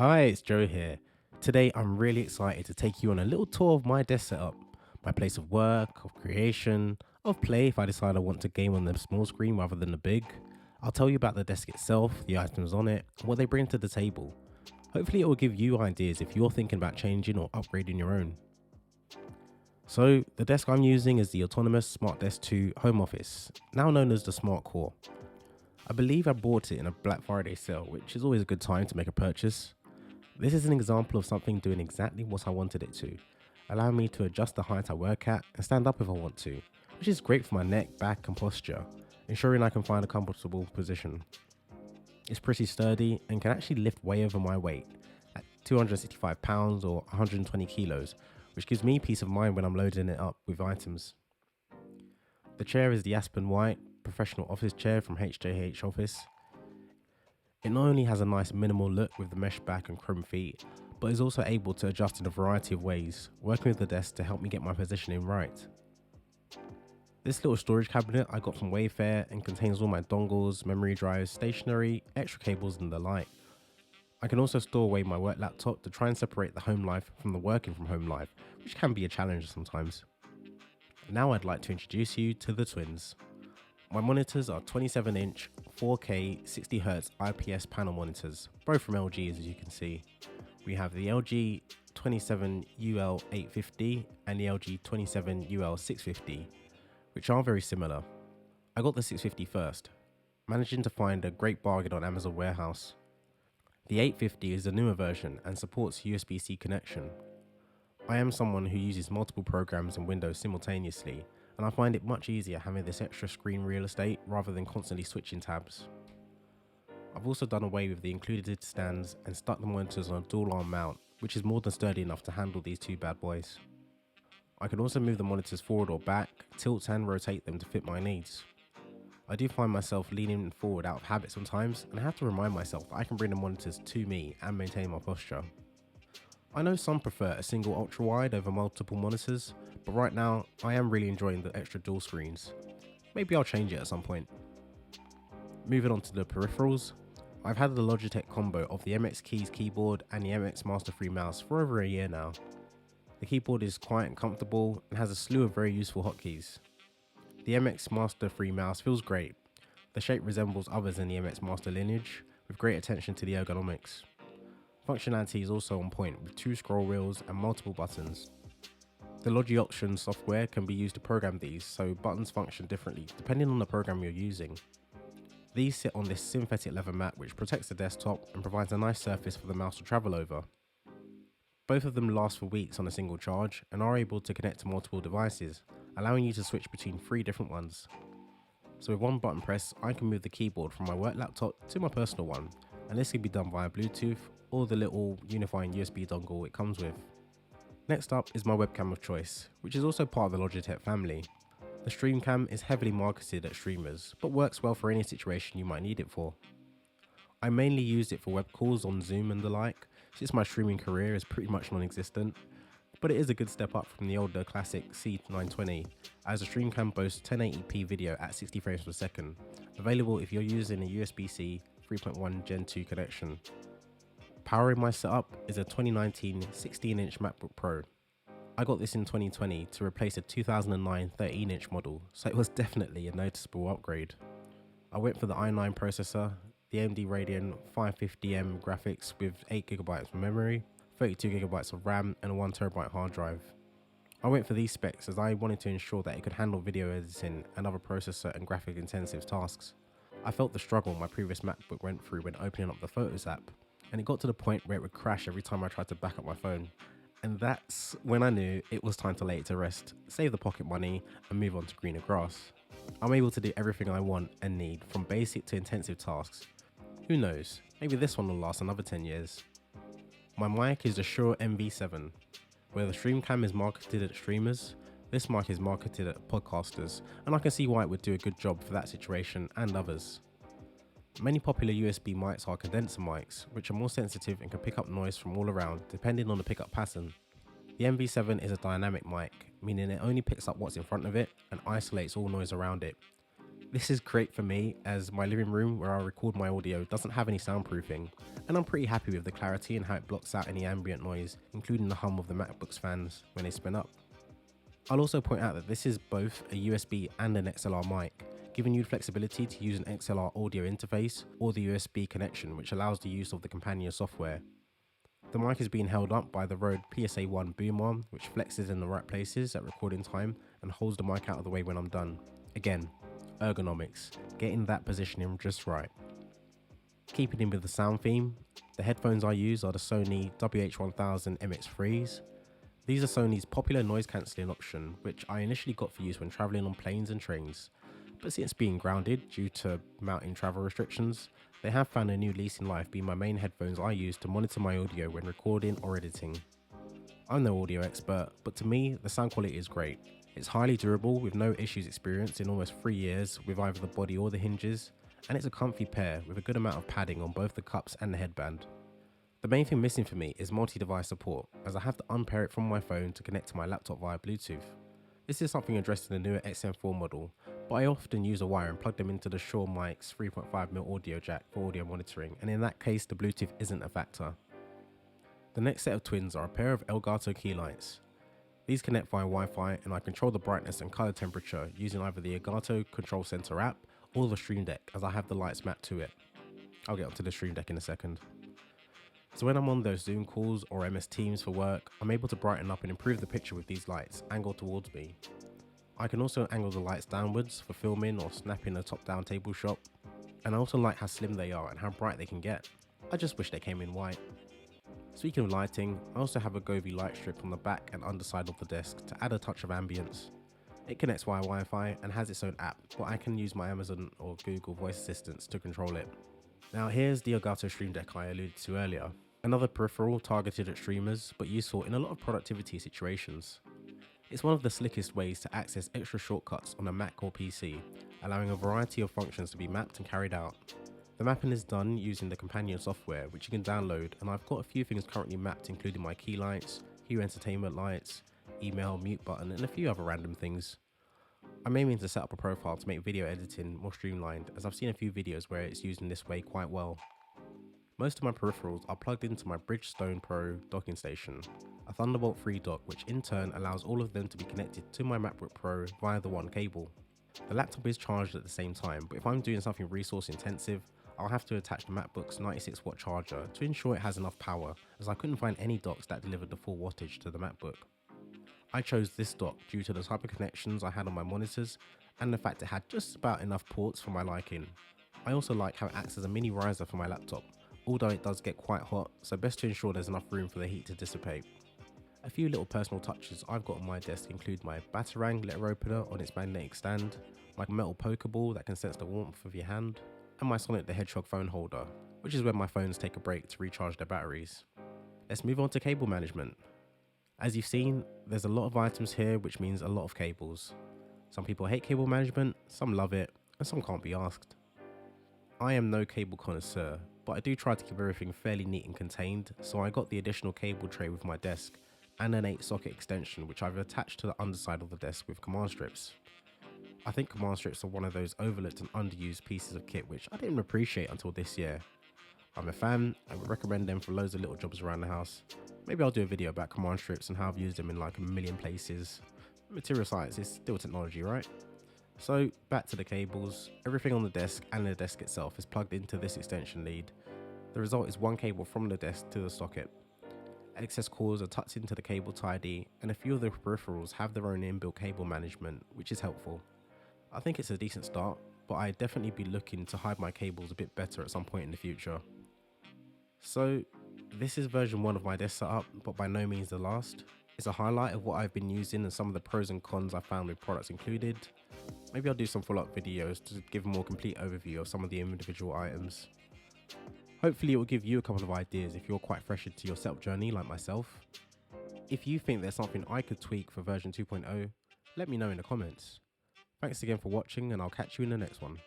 Hi, it's Joe here. Today I'm really excited to take you on a little tour of my desk setup, my place of work, of creation, of play if I decide I want to game on the small screen rather than the big. I'll tell you about the desk itself, the items on it, and what they bring to the table. Hopefully it will give you ideas if you're thinking about changing or upgrading your own. So the desk I'm using is the autonomous Smart Desk 2 Home Office, now known as the Smart Core. I believe I bought it in a Black Friday sale, which is always a good time to make a purchase. This is an example of something doing exactly what I wanted it to, allowing me to adjust the height I work at and stand up if I want to, which is great for my neck, back and posture, ensuring I can find a comfortable position. It's pretty sturdy and can actually lift way over my weight at 265 pounds or 120 kilos, which gives me peace of mind when I'm loading it up with items. The chair is the Aspen White professional office chair from HJH Office. It not only has a nice minimal look with the mesh back and chrome feet, but is also able to adjust in a variety of ways, working with the desk to help me get my positioning right. This little storage cabinet I got from Wayfair and contains all my dongles, memory drives, stationery, extra cables and the like. I can also store away my work laptop to try and separate the home life from the working from home life, which can be a challenge sometimes. Now I'd like to introduce you to the twins. My monitors are 27-inch 4K 60Hz IPS panel monitors, both from LG as you can see. We have the LG 27UL850 and the LG 27UL650, which are very similar. I got the 650 first, managing to find a great bargain on Amazon Warehouse. The 850 is a newer version and supports USB-C connection. I am someone who uses multiple programs in Windows simultaneously, and I find it much easier having this extra screen real estate rather than constantly switching tabs. I've also done away with the included stands and stuck the monitors on a dual arm mount, which is more than sturdy enough to handle these two bad boys. I can also move the monitors forward or back, tilt and rotate them to fit my needs. I do find myself leaning forward out of habit sometimes, and I have to remind myself that I can bring the monitors to me and maintain my posture. I know some prefer a single ultra wide over multiple monitors, but right now I am really enjoying the extra dual screens. Maybe I'll change it at some point. Moving on to the peripherals, I've had the Logitech combo of the MX Keys keyboard and the MX Master 3 mouse for over a year now. The keyboard is quiet and comfortable and has a slew of very useful hotkeys. The MX Master 3 mouse feels great. The shape resembles others in the MX Master lineage, with great attention to the ergonomics. Functionality is also on point with 2 scroll wheels and multiple buttons. The Logi software can be used to program these, so buttons function differently depending on the program you're using. These sit on this synthetic leather mat which protects the desktop and provides a nice surface for the mouse to travel over. Both of them last for weeks on a single charge and are able to connect to multiple devices, allowing you to switch between 3 different ones. So with one button press, I can move the keyboard from my work laptop to my personal one, and this can be done via Bluetooth or the little unifying USB dongle it comes with. Next up is my webcam of choice, which is also part of the Logitech family. The StreamCam is heavily marketed at streamers, but works well for any situation you might need it for. I mainly use it for web calls on Zoom and the like, since my streaming career is pretty much non-existent, but it is a good step up from the older classic C920, as the StreamCam boasts 1080p video at 60 frames per second, available if you're using a USB-C 3.1 Gen 2 connection. Powering my setup is a 2019 16-inch MacBook Pro. I got this in 2020 to replace a 2009 13-inch model, so it was definitely a noticeable upgrade. I went for the i9 processor, the AMD Radeon 550M graphics with 8GB of memory, 32GB of RAM and a 1TB hard drive. I went for these specs as I wanted to ensure that it could handle video editing and other processor and graphic intensive tasks. I felt the struggle my previous MacBook went through when opening up the Photos app, and it got to the point where it would crash every time I tried to back up my phone. And that's when I knew it was time to lay it to rest, save the pocket money and move on to greener grass. I'm able to do everything I want and need, from basic to intensive tasks. Who knows, maybe this one will last another 10 years. My mic is the Shure MV7. Where the StreamCam is marketed at streamers, this mic is marketed at podcasters, and I can see why it would do a good job for that situation and others. Many popular USB mics are condenser mics, which are more sensitive and can pick up noise from all around depending on the pickup pattern. The MV7 is a dynamic mic, meaning it only picks up what's in front of it and isolates all noise around it. This is great for me as my living room where I record my audio doesn't have any soundproofing, and I'm pretty happy with the clarity and how it blocks out any ambient noise, including the hum of the MacBook's fans when they spin up. I'll also point out that this is both a USB and an XLR mic, giving you flexibility to use an XLR audio interface or the USB connection, which allows the use of the companion software. The mic is being held up by the Rode PSA-1 boom arm, which flexes in the right places at recording time and holds the mic out of the way when I'm done. Again, ergonomics, getting that positioning just right. Keeping in with the sound theme, the headphones I use are the Sony WH-1000 MX3s. These are Sony's popular noise cancelling option, which I initially got for use when travelling on planes and trains, but since being grounded due to mounting travel restrictions, they have found a new lease in life being my main headphones I use to monitor my audio when recording or editing. I'm no audio expert, but to me, the sound quality is great. It's highly durable with no issues experienced in almost 3 years with either the body or the hinges, and it's a comfy pair with a good amount of padding on both the cups and the headband. The main thing missing for me is multi-device support, as I have to unpair it from my phone to connect to my laptop via Bluetooth. This is something addressed in the newer XM4 model, but I often use a wire and plug them into the Shure mic's 3.5mm audio jack for audio monitoring, and in that case the Bluetooth isn't a factor. The next set of twins are a pair of Elgato Key Lights. These connect via Wi-Fi and I control the brightness and color temperature using either the Elgato Control Center app or the Stream Deck, as I have the lights mapped to it. I'll get onto the Stream Deck in a second. So when I'm on those Zoom calls or MS Teams for work, I'm able to brighten up and improve the picture with these lights angled towards me. I can also angle the lights downwards for filming or snapping a top-down table shot, and I also like how slim they are and how bright they can get. I just wish they came in white. Speaking of lighting, I also have a Govee light strip on the back and underside of the desk to add a touch of ambience. It connects via Wi-Fi and has its own app, but I can use my Amazon or Google voice assistants to control it. Now here's the Elgato Stream Deck I alluded to earlier. Another peripheral targeted at streamers, but useful in a lot of productivity situations. It's one of the slickest ways to access extra shortcuts on a Mac or PC, allowing a variety of functions to be mapped and carried out. The mapping is done using the companion software, which you can download, and I've got a few things currently mapped, including my key lights, Hue entertainment lights, email, mute button, and a few other random things. I'm aiming to set up a profile to make video editing more streamlined, as I've seen a few videos where it's used in this way quite well. Most of my peripherals are plugged into my Brydge Pro docking station, a Thunderbolt 3 dock, which in turn allows all of them to be connected to my MacBook Pro via the one cable. The laptop is charged at the same time, but if I'm doing something resource intensive, I'll have to attach the MacBook's 96-watt charger to ensure it has enough power, as I couldn't find any docks that delivered the full wattage to the MacBook. I chose this dock due to the type of connections I had on my monitors and the fact it had just about enough ports for my liking. I also like how it acts as a mini riser for my laptop, although it does get quite hot, so best to ensure there's enough room for the heat to dissipate. A few little personal touches I've got on my desk include my Batarang letter opener on its magnetic stand, my metal pokeball that can sense the warmth of your hand, and my Sonic the Hedgehog phone holder, which is when my phones take a break to recharge their batteries. Let's move on to cable management. As you've seen, there's a lot of items here, which means a lot of cables. Some people hate cable management, some love it, and some can't be asked. I am no cable connoisseur, but I do try to keep everything fairly neat and contained, so I got the additional cable tray with my desk and an 8-socket extension which I've attached to the underside of the desk with command strips. I think command strips are one of those overlooked and underused pieces of kit which I didn't appreciate until this year. I'm a fan and would recommend them for loads of little jobs around the house. Maybe I'll do a video about command strips and how I've used them in like a million places. Material science is still technology, right? So back to the cables. Everything on the desk and the desk itself is plugged into this extension lead. The result is one cable from the desk to the socket. Excess cords are tucked into the cable tidy, and a few of the peripherals have their own inbuilt cable management, which is helpful. I think it's a decent start, but I'd definitely be looking to hide my cables a bit better at some point in the future. So this is version 1 of my desk setup, but by no means the last. It's a highlight of what I've been using and some of the pros and cons I found with products included. Maybe I'll do some follow-up videos to give a more complete overview of some of the individual items. Hopefully it will give you a couple of ideas if you're quite fresh into your setup journey like myself. If you think there's something I could tweak for version 2.0, let me know in the comments. Thanks again for watching, and I'll catch you in the next one.